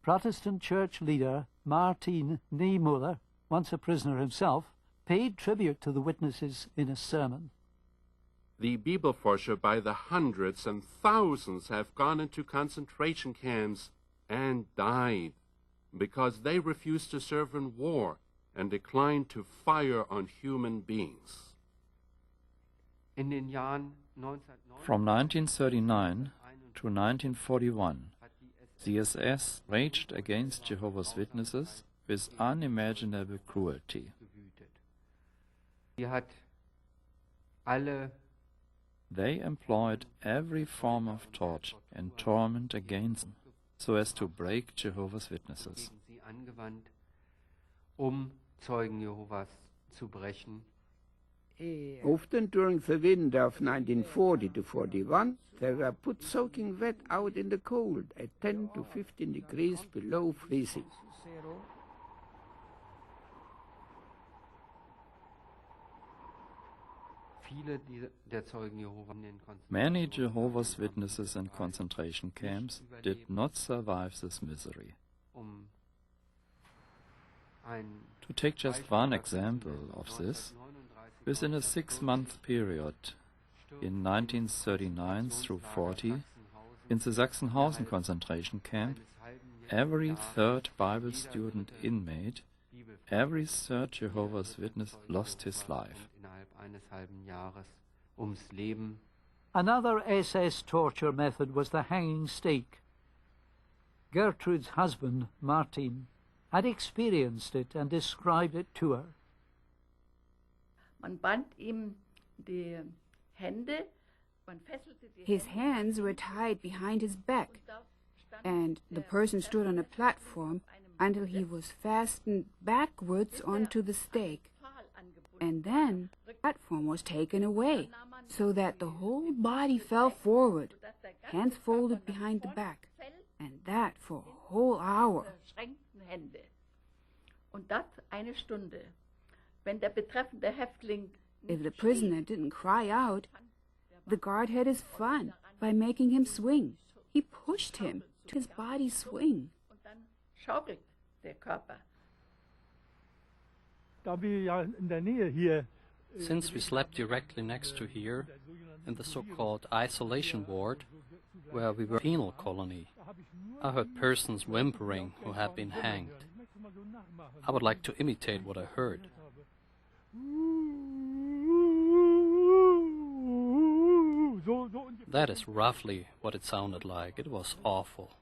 Protestant church leader Martin Niemöller, once a prisoner himself, paid tribute to the witnesses in a sermon. The Bibelforscher by the hundreds and thousands have gone into concentration camps and died because they refused to serve in war and declined to fire on human beings. From 1939 to 1941, the SS raged against Jehovah's Witnesses with unimaginable cruelty. They employed every form of torture and torment against them so as to break Jehovah's Witnesses. Often during the winter of 1940 to 41, they were put soaking wet out in the cold at 10 to 15 degrees below freezing. Many Jehovah's Witnesses in concentration camps did not survive this misery. To take just one example of this, within a 6-month period, in 1939 through 40, in the Sachsenhausen concentration camp, every third Bible student inmate, every third Jehovah's Witness lost his life. Another SS torture method was the hanging stake. Gertrude's husband, Martin, had experienced it and described it to her. His hands were tied behind his back, and the person stood on a platform until he was fastened backwards onto the stake. And then the platform was taken away, so that the whole body fell forward, hands folded behind the back, and that for a whole hour. If the prisoner didn't cry out, the guard had his fun by making him swing. He pushed him to his body swing. Since we slept directly next to here, in the so-called isolation ward, where we were a penal colony, I heard persons whimpering who had been hanged. I would like to imitate what I heard. That is roughly what it sounded like. It was awful.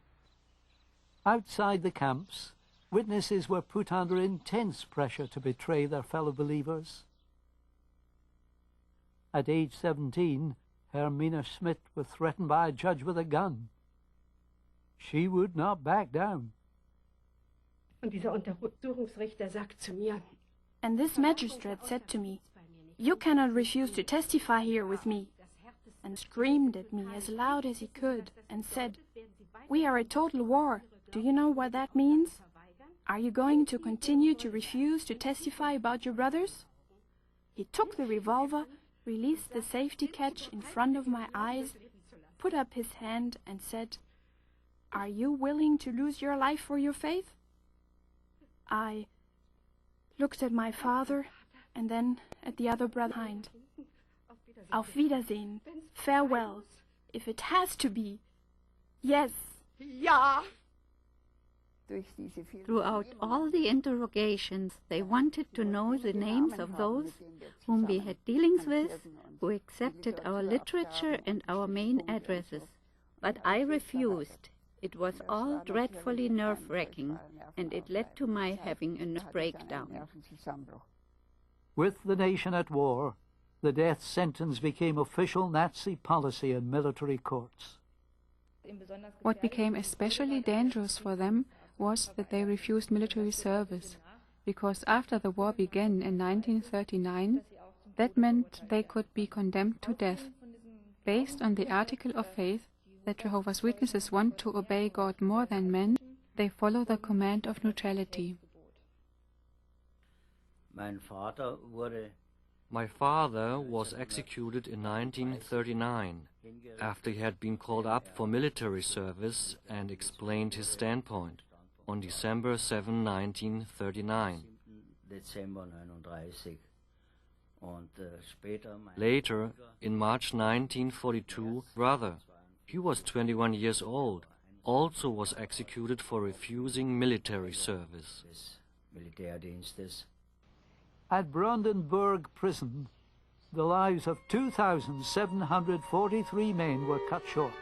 Outside the camps, witnesses were put under intense pressure to betray their fellow believers. At age 17, Hermina Schmidt was threatened by a judge with a gun. She would not back down. And this magistrate said to me, "You cannot refuse to testify here with me," and screamed at me as loud as he could and said, "We are at total war. Do you know what that means? Are you going to continue to refuse to testify about your brothers?" He took the revolver, released the safety catch in front of my eyes, put up his hand and said, "Are you willing to lose your life for your faith?" I looked at my father and then at the other brother behind. "Auf Wiedersehen. Farewell. If it has to be. Yes." Ja. Throughout all the interrogations, they wanted to know the names of those whom we had dealings with, who accepted our literature and our main addresses. But I refused. It was all dreadfully nerve-wracking, and it led to my having a nerve breakdown. With the nation at war, the death sentence became official Nazi policy in military courts. What became especially dangerous for them was that they refused military service, because after the war began in 1939, that meant they could be condemned to death. Based on the article of faith that Jehovah's Witnesses want to obey God more than men, they follow the command of neutrality. My father was executed in 1939, after he had been called up for military service and explained his standpoint. on December 7, 1939. Later, in March 1942, brother, he was 21 years old, also was executed for refusing military service. At Brandenburg prison, the lives of 2,743 men were cut short.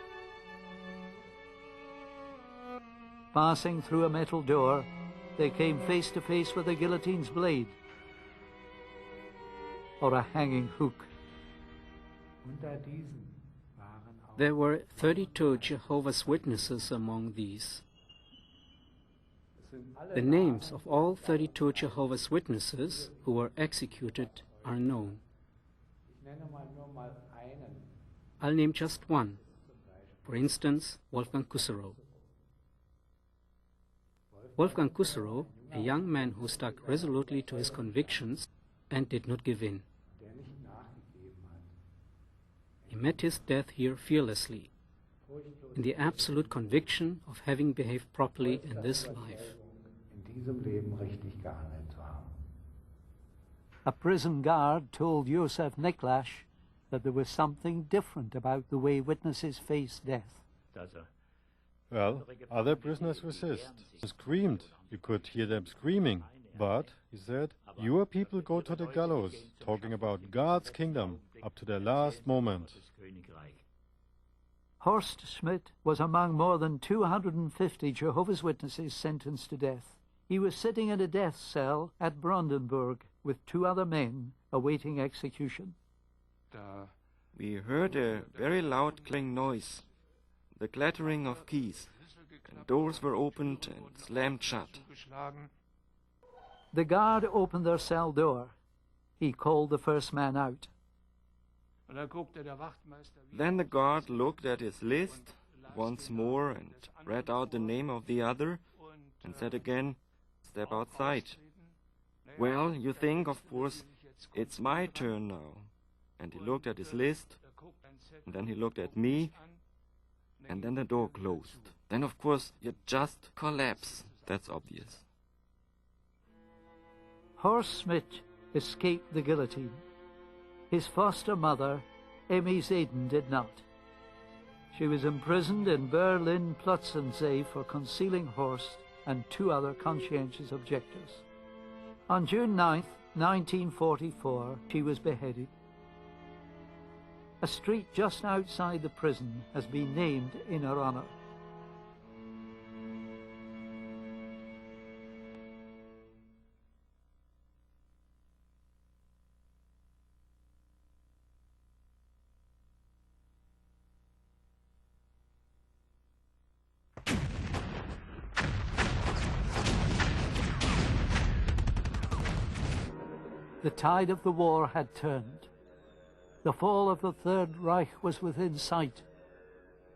Passing through a metal door, they came face to face with a guillotine's blade or a hanging hook. There were 32 Jehovah's Witnesses among these. The names of all 32 Jehovah's Witnesses who were executed are known. I'll name just one. For instance, Wolfgang Kusserow. Wolfgang Kusserow, a young man who stuck resolutely to his convictions and did not give in. He met his death here fearlessly, in the absolute conviction of having behaved properly in this life. A prison guard told Josef Niklash that there was something different about the way witnesses face death. Well, other prisoners resist. They screamed. You could hear them screaming. But, he said, your people go to the gallows, talking about God's kingdom, up to their last moment. Horst Schmidt was among more than 250 Jehovah's Witnesses sentenced to death. He was sitting in a death cell at Brandenburg with 2 other men awaiting execution. We heard a very loud clang noise, the clattering of keys, and doors were opened and slammed shut. The guard opened their cell door. He called the first man out. Then the guard looked at his list once more and read out the name of the other and said again, "Step outside." Well, you think, of course, it's my turn now. And he looked at his list, and then he looked at me, and then the door closed. Then, of course, you just collapse. That's obvious. Horst Schmidt escaped the guillotine. His foster mother, Emmy Zeden, did not. She was imprisoned in Berlin-Plötzensee for concealing Horst and 2 other conscientious objectors. On June 9, 1944, she was beheaded. A street just outside the prison has been named in her honor. The tide of the war had turned. The fall of the Third Reich was within sight.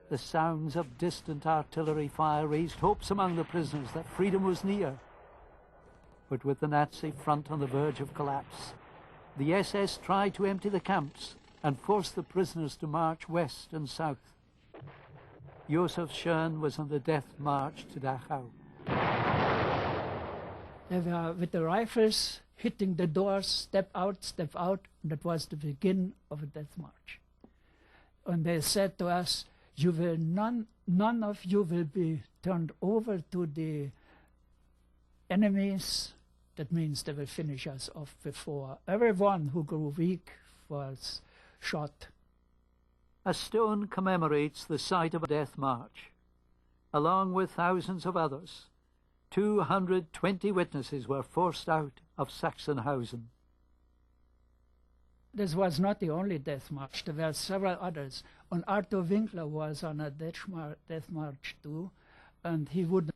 The sounds of distant artillery fire raised hopes among the prisoners that freedom was near. But with the Nazi front on the verge of collapse, the SS tried to empty the camps and force the prisoners to march west and south. Josef Schön was on the death march to Dachau. They were with the rifles hitting the doors, step out, step out. That was the beginning of a death march. And they said to us, "You will none of you will be turned over to the enemies." That means they will finish us off before everyone who grew weak was shot. A stone commemorates the site of a death march. Along with thousands of others, 220 witnesses were forced out of Sachsenhausen. This was not the only death march. There were several others. And Arthur Winkler was on a death march too, and he would